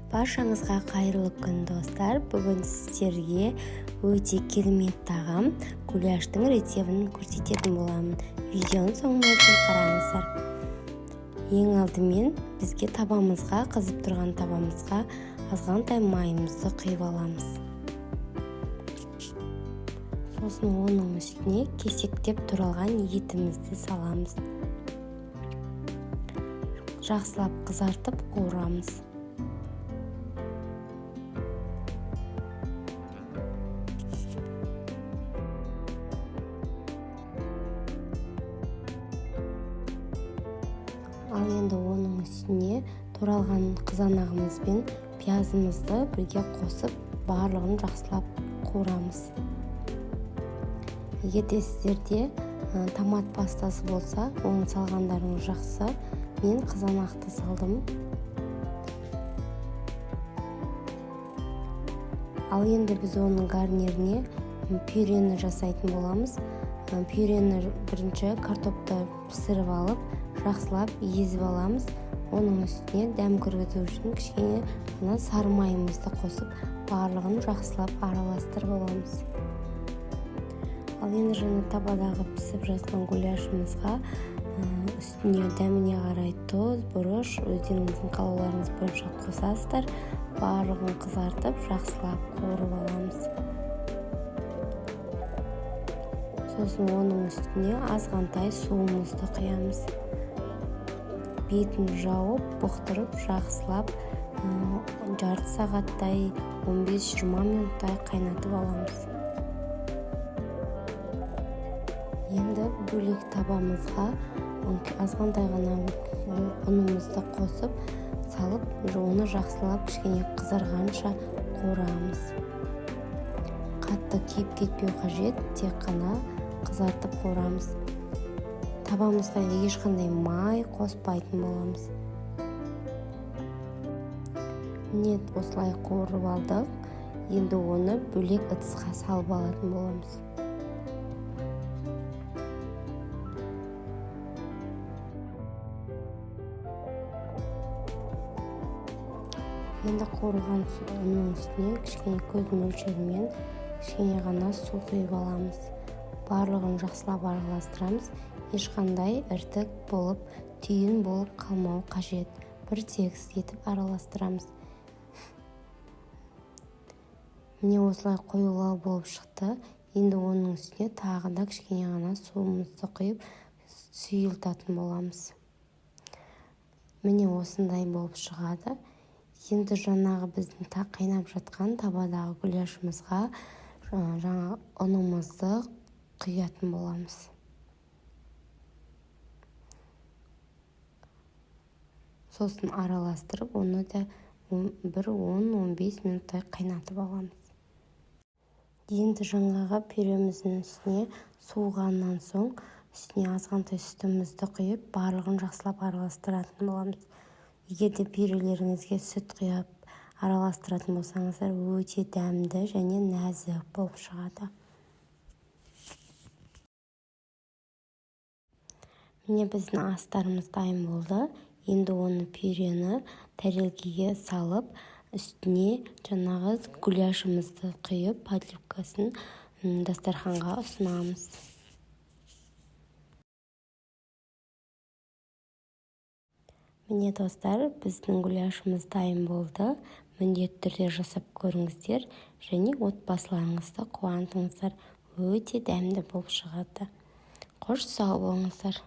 Баршаңызға қайырлы күн достар. Бүгін сіздерге өте керемет тағам гуляштың рецебін көрсететін боламын. Видеоның соңына дейін қараңыздар. Ең алдымен бізге табамызға, қызып тұрған табамызға азғантай майымызды құйып аламыз. Сосын оның үстіне кесектеп туралған етімізді саламыз. Жақсылап қызартып қуырамыз. Ал енді оның үстіне туралған қызанағымыз бен пиязымызды бірге қосып, барлығын жақсылап қуырамыз. Егер де сіздерде томат пастасы болса, оны салғандарыңыз жақсы. Мен қызанақты салдым. Ал енді біз оның гарниріне пюрені жасайтын боламыз. Пюрені бірінші картопты пісіріп алып, жақсылап езіп аламыз. Оның үстіне дәм кіргізу үшін кішкене сары майымызды қосып, барлығын жақсылап араластырып аламыз. Ал енді жаңа табадағы пісіп жатқан гуляшымызға үстіне дәміне қарай тұз, бұрыш, өздеріңіздің қалауларыңыз бойынша қосасыздар. Барлығын қызартып, жақсылап қуырып аламыз. Сосын оның үстіне азғантай суымызды құямыз. Бетін жауып, бұқтырып, жақсылап жарты сағаттай 15-20 минуттай қайнатып аламыз. Енді бөлек табамызға азғантай ғана ұнымызды қосып, салып, оны жақсылап кішкене қызарғанша қуырамыз. Қатты күйіп кетпеу қажет, тек қана қызартып қуырамыз. Табамызға ешқандай май қоспайтын боламыз. Міне осылай қуырып алдық. Енді оны бөлек ыдысқа салып алатын боламыз. Енді қуырған ұнның үстіне кішкене көз мөлшерімен кішкене ғана су құйып аламыз. Барлығын жақсылап араластырамыз. Ешқандай іртік болып, түйін болып қалмау қажет. Бір тегіс етіп араластырамыз. Міне осылай қоюлау болып шықты. Енді оның үстіне тағы да кішкене ғана суымызды құйып, сұйылтатын боламыз. Міне осындай болып шығады. Енді жаңағы біздің қайнап жатқан табадағы гуляшымызға жаңа ұнымызды құятын боламыз. Сосын араластырып, оны да бір 10-15 минуттай қайнатып аламыз. Енді жаңағы пюреміздің үстіне суығаннан соң үстіне азғантай сүтімізді құйып, барлығын жақсылап араластыратын боламыз. Егер де пюрелеріңізге сүт құйып араластыратын болсаңыздар, өте дәмді және нәзік болып шығады. Міне біздің астарымыз дайын болды. Енді оны пюрені тәрелкеге салып, үстіне жаңағы гуляшымызды құйып, подливкасын дастарханға ұсынамыз. Міне достар, біздің гуляшымыз дайын болды. Міндетті түрде жасап көріңіздер және отбасыларыңызды қуантыңыздар. Өте дәмді болып шығады. Қош сау болыңыздар.